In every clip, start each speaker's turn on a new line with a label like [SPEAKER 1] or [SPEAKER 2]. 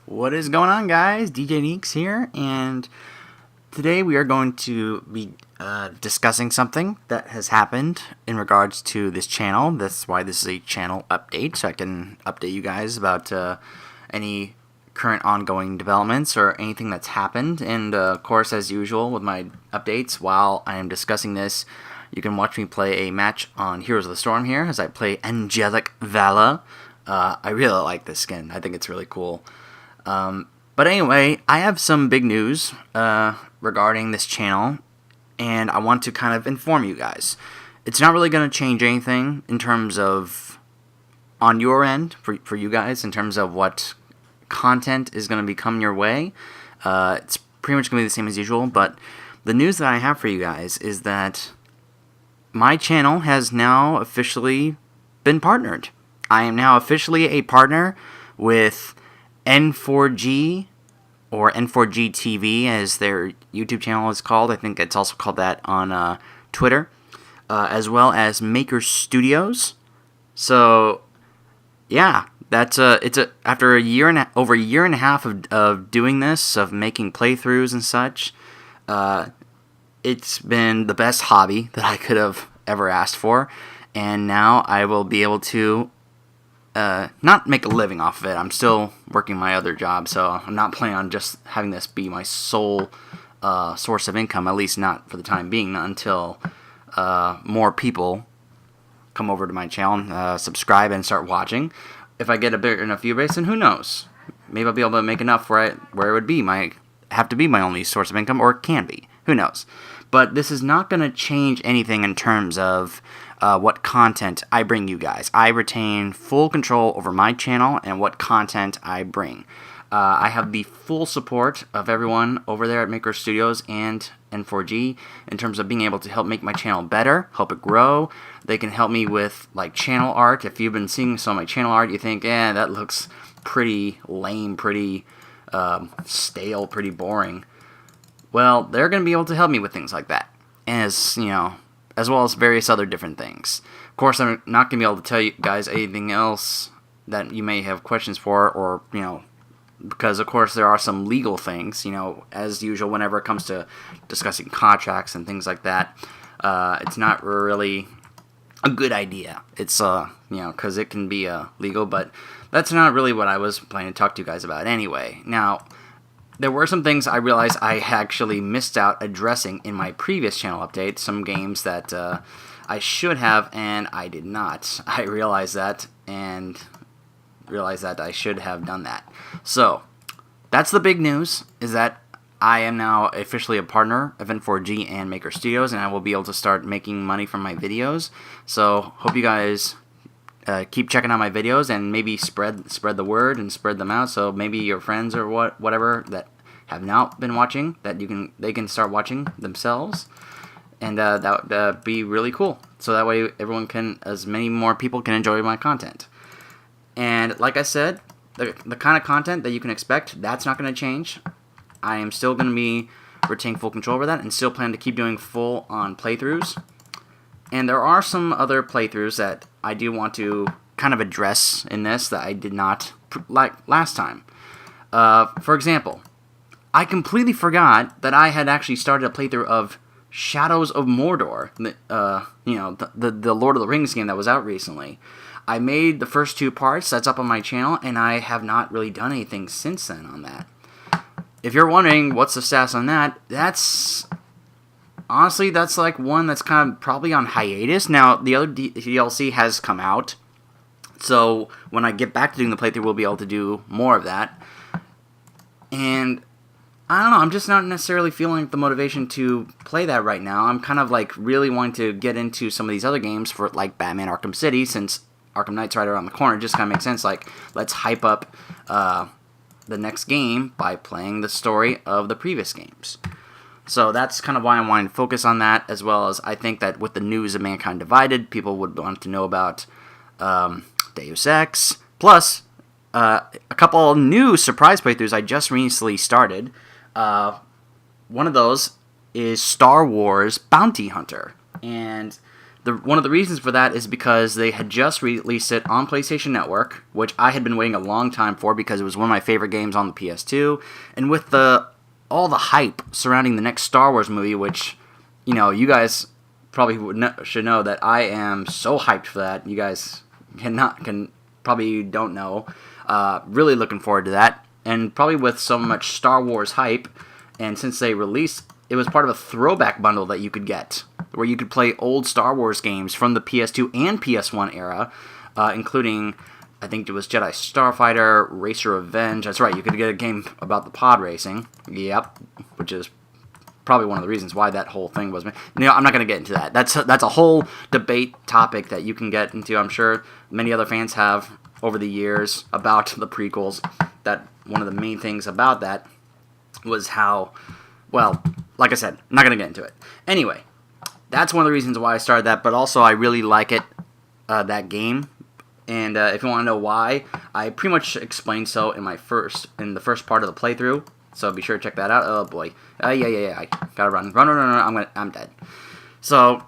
[SPEAKER 1] What is going on, guys? DJ Neeks here, and today we are going to be discussing something that has happened in regards to this channel. That's why this is a channel update, so I can update you guys about any current ongoing developments or anything that's happened. And of course, as usual with my updates, while I am discussing this, you can watch me play a match on Heroes of the Storm here as I play Angelic Vala. I really like this skin. I think it's really cool. But anyway, I have some big news regarding this channel, and I want to kind of inform you guys. It's not really going to change anything in terms of, on your end, for you guys, in terms of what content is going to be coming your way. It's pretty much going to be the same as usual, but the news that I have for you guys is that my channel has now officially been partnered. I am now officially a partner with N4G, or N4G TV as their YouTube channel is called. I think it's also called that on Twitter, as well as Maker Studios. So yeah, that's after over a year and a half of doing this, of making playthroughs and such. It's been the best hobby that I could have ever asked for, and now I will be able to not make a living off of it. I'm still working my other job, so I'm not planning on just having this be my sole source of income, at least not for the time being, not until more people come over to my channel, subscribe, and start watching. If I get a big enough view base, then who knows? Maybe I'll be able to make enough where it would be have to be my only source of income, or it can be. Who knows? But this is not going to change anything in terms of what content I bring you guys. I retain full control over my channel and what content I bring. I have the full support of everyone over there at Maker Studios and N4G in terms of being able to help make my channel better, help it grow. They can help me with like channel art. If you've been seeing some of my channel art, you think, that looks pretty lame, pretty stale, pretty boring. Well, they're going to be able to help me with things like that, as well as various other different things. Of course, I'm not going to be able to tell you guys anything else that you may have questions for, or, because, of course, there are some legal things, as usual, whenever it comes to discussing contracts and things like that. It's not really a good idea. It's, because it can be legal, but that's not really what I was planning to talk to you guys about anyway. Now, there were some things I realized I actually missed out addressing in my previous channel update, some games that I should have and I did not. I realized that and realized that I should have done that. So, that's the big news, is that I am now officially a partner of N4G and Maker Studios, and I will be able to start making money from my videos. So, hope you guys keep checking out my videos and maybe spread the word and spread them out, so maybe your friends or whatever that have not been watching, that they can start watching themselves, and that would be really cool. So that way as many more people can enjoy my content. And like I said, the kind of content that you can expect, that's not going to change. I am still going to be retaining full control over that and still plan to keep doing full on playthroughs. And there are some other playthroughs that I do want to kind of address in this that I did not like last time. For example, I completely forgot that I had actually started a playthrough of Shadows of Mordor, the Lord of the Rings game that was out recently. I made the first 2 parts, that's up on my channel, and I have not really done anything since then on that. If you're wondering what's the status on that, honestly, that's like one that's kind of probably on hiatus. Now, the other DLC has come out, so when I get back to doing the playthrough, we'll be able to do more of that. And I don't know, I'm just not necessarily feeling the motivation to play that right now. I'm kind of like really wanting to get into some of these other games for like Batman Arkham City, since Arkham Knight's right around the corner. It just kind of makes sense, like, let's hype up the next game by playing the story of the previous games. So that's kind of why I'm wanting to focus on that, as well as I think that with the news of Mankind Divided, people would want to know about Deus Ex, plus a couple of new surprise playthroughs I just recently started. One of those is Star Wars Bounty Hunter, and One of the reasons for that is because they had just released it on PlayStation Network, which I had been waiting a long time for because it was one of my favorite games on the PS2, and with all the hype surrounding the next Star Wars movie, which, you guys probably should know that I am so hyped for that. You guys probably don't know. Really looking forward to that, and probably with so much Star Wars hype, and since they released, it was part of a throwback bundle that you could get, where you could play old Star Wars games from the PS2 and PS1 era, including, I think it was Jedi Starfighter, Racer Revenge. That's right, you could get a game about the pod racing. Yep, which is probably one of the reasons why that whole thing was. I'm not going to get into that. That's a whole debate topic that you can get into. I'm sure many other fans have over the years about the prequels. That one of the main things about that was how, well, like I said, I'm not going to get into it. Anyway, that's one of the reasons why I started that, but also I really like it, that game. And if you want to know why, I pretty much explained so in the first part of the playthrough. So be sure to check that out. Oh boy, yeah. I gotta run. I'm dead. So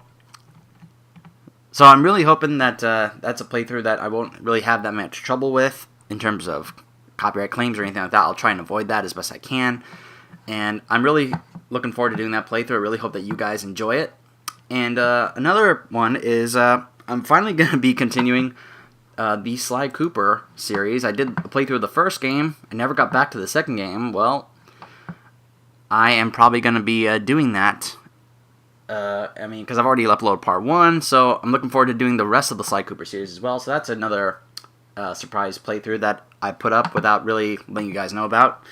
[SPEAKER 1] I'm really hoping that that's a playthrough that I won't really have that much trouble with in terms of copyright claims or anything like that. I'll try and avoid that as best I can. And I'm really looking forward to doing that playthrough. I really hope that you guys enjoy it. And another one is I'm finally going to be continuing the Sly Cooper series. I did a playthrough of the first game. I never got back to the second game. Well, I am probably going to be doing that. Because I've already uploaded part 1, so I'm looking forward to doing the rest of the Sly Cooper series as well. So that's another surprise playthrough that I put up without really letting you guys know about.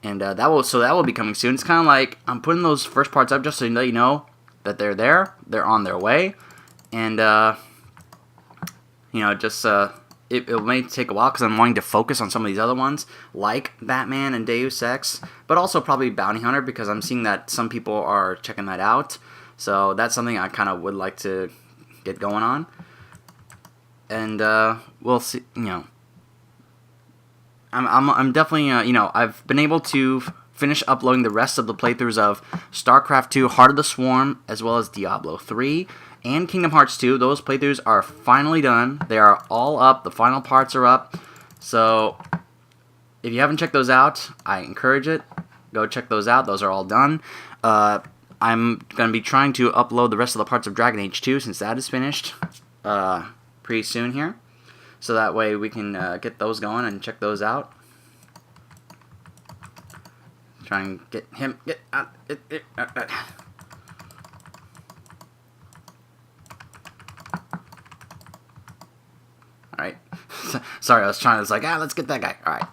[SPEAKER 1] And that will be coming soon. It's kind of like I'm putting those first parts up just to let you know that they're there, they're on their way, and it may take a while because I'm wanting to focus on some of these other ones like Batman and Deus Ex, but also probably Bounty Hunter because I'm seeing that some people are checking that out. So that's something I kind of would like to get going on, and we'll see. I'm definitely, I've been able to finish uploading the rest of the playthroughs of StarCraft 2, Heart of the Swarm, as well as Diablo 3, and Kingdom Hearts 2. Those playthroughs are finally done. They are all up. The final parts are up. So, if you haven't checked those out, I encourage it. Go check those out. Those are all done. I'm going to be trying to upload the rest of the parts of Dragon Age 2, since that is finished pretty soon here. So that way we can get those going and check those out. Try and get him. Alright. Sorry, I was trying to, let's get that guy. Alright.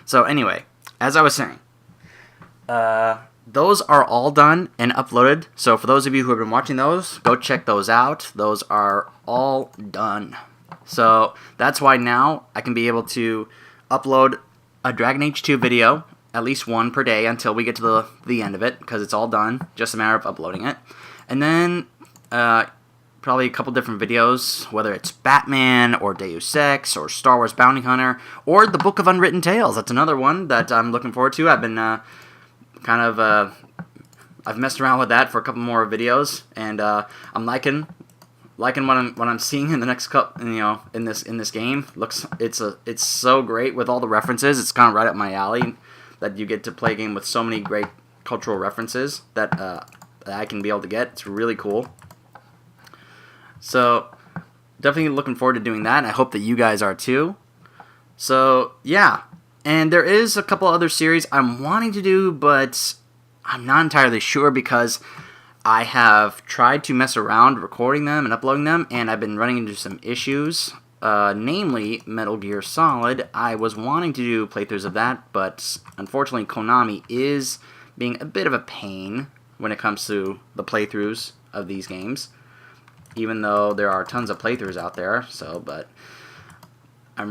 [SPEAKER 1] So anyway, as I was saying, those are all done and uploaded. So for those of you who have been watching those, go check those out. Those are all done. So that's why now I can be able to upload a Dragon Age 2 video, at least one per day until we get to the end of it, because it's all done, just a matter of uploading it. And then probably a couple different videos, whether it's Batman or Deus Ex or Star Wars Bounty Hunter or the Book of Unwritten Tales. That's another one that I'm looking forward to. I've been I've messed around with that for a couple more videos, and I'm liking what I'm seeing in the next couple, in this game. It's so great with all the references. It's kind of right up my alley that you get to play a game with so many great cultural references that I can be able to get. It's really cool. So definitely looking forward to doing that, and I hope that you guys are too. So yeah, and there is a couple other series I'm wanting to do, but I'm not entirely sure because I have tried to mess around recording them and uploading them, and I've been running into some issues, namely Metal Gear Solid. I was wanting to do playthroughs of that, but unfortunately Konami is being a bit of a pain when it comes to the playthroughs of these games, even though there are tons of playthroughs out there. But I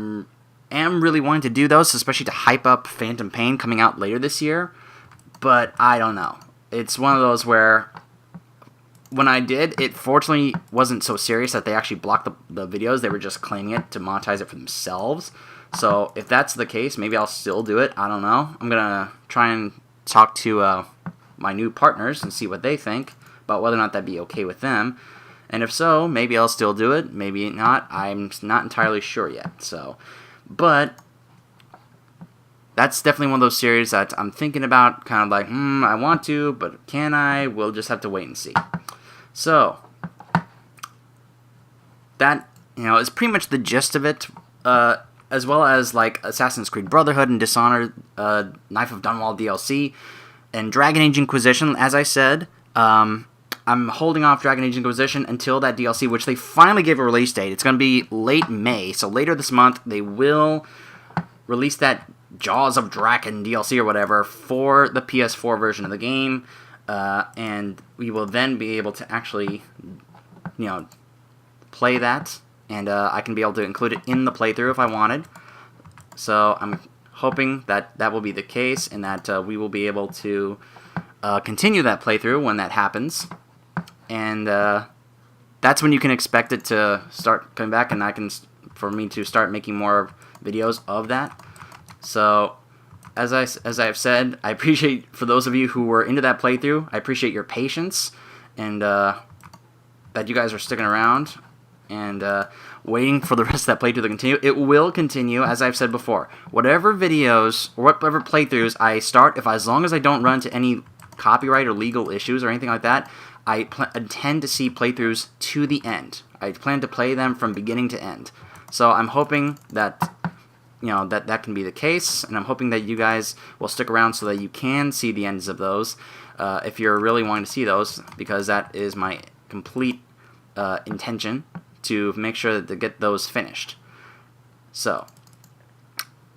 [SPEAKER 1] am really wanting to do those, especially to hype up Phantom Pain coming out later this year, but I don't know. It's one of those where when I did, it fortunately wasn't so serious that they actually blocked the videos. They were just claiming it to monetize it for themselves. So if that's the case, maybe I'll still do it. I don't know. I'm going to try and talk to my new partners and see what they think about whether or not that'd be okay with them. And if so, maybe I'll still do it, maybe not. I'm not entirely sure yet. So, but that's definitely one of those series that I'm thinking about, kind of like, I want to, but can I? We'll just have to wait and see. So, that, is pretty much the gist of it, as well as, like, Assassin's Creed Brotherhood and Dishonored, Knife of Dunwall DLC, and Dragon Age Inquisition. As I said, I'm holding off Dragon Age Inquisition until that DLC, which they finally gave a release date. It's going to be late May, so later this month, they will release that Jaws of Draken DLC or whatever for the PS4 version of the game, and we will then be able to actually, play that, and I can be able to include it in the playthrough if I wanted. So I'm hoping that that will be the case, and that we will be able to continue that playthrough when that happens, and that's when you can expect it to start coming back, and for me to start making more videos of that. So, as I have said, I appreciate, for those of you who were into that playthrough, I appreciate your patience, and that you guys are sticking around, and waiting for the rest of that playthrough to continue. It will continue, as I've said before. Whatever videos, or whatever playthroughs I start, as long as I don't run into any copyright or legal issues or anything like that, I intend to see playthroughs to the end. I plan to play them from beginning to end. So I'm hoping that that can be the case, and I'm hoping that you guys will stick around so that you can see the ends of those, if you're really wanting to see those, because that is my complete intention, to make sure to get those finished. So,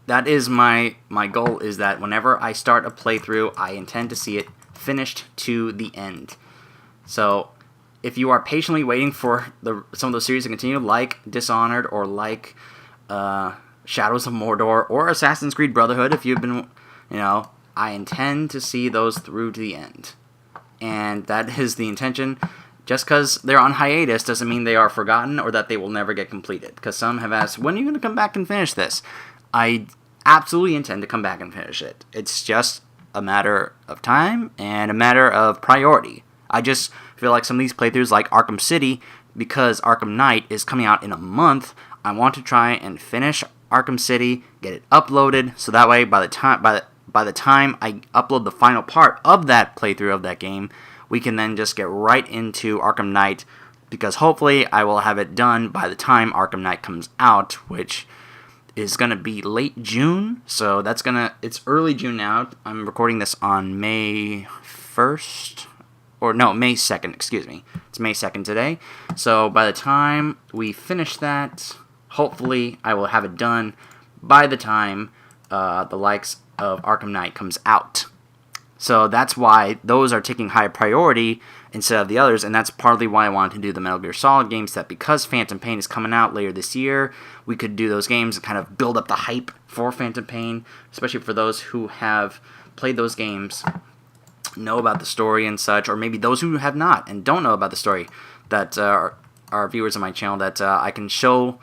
[SPEAKER 1] that is my goal, is that whenever I start a playthrough, I intend to see it finished to the end. So, if you are patiently waiting for some of those series to continue, like Dishonored, or like Shadows of Mordor, or Assassin's Creed Brotherhood, if you've been, I intend to see those through to the end. And that is the intention. Just because they're on hiatus doesn't mean they are forgotten, or that they will never get completed. Because some have asked, when are you going to come back and finish this? I absolutely intend to come back and finish it. It's just a matter of time, and a matter of priority. I just feel like some of these playthroughs, like Arkham City, because Arkham Knight is coming out in a month, I want to try and finish Arkham City, get it uploaded, so that way by the time I upload the final part of that playthrough of that game, we can then just get right into Arkham Knight, because hopefully I will have it done by the time Arkham Knight comes out, which is going to be late June. So it's early June now. I'm recording this on May 1st, or no, May 2nd, excuse me. It's May 2nd today. So by the time we finish that, hopefully I will have it done by the time the likes of Arkham Knight comes out. So that's why those are taking high priority instead of the others, and that's partly why I wanted to do the Metal Gear Solid games, that because Phantom Pain is coming out later this year, we could do those games and kind of build up the hype for Phantom Pain, especially for those who have played those games, know about the story and such, or maybe those who have not and don't know about the story, that are viewers of my channel, that I can show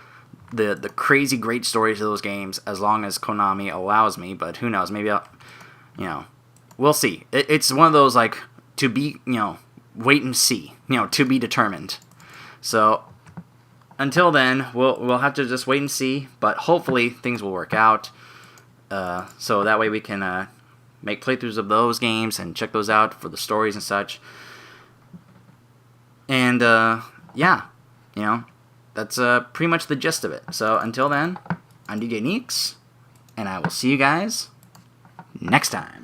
[SPEAKER 1] the crazy great stories of those games, as long as Konami allows me. But who knows, maybe I'll, we'll see. It's one of those, like, to be, wait and see, to be determined. So, until then, we'll have to just wait and see, but hopefully things will work out, so that way we can make playthroughs of those games and check those out for the stories and such. And, yeah, that's pretty much the gist of it. So, until then, I'm DJ Neeks, and I will see you guys next time.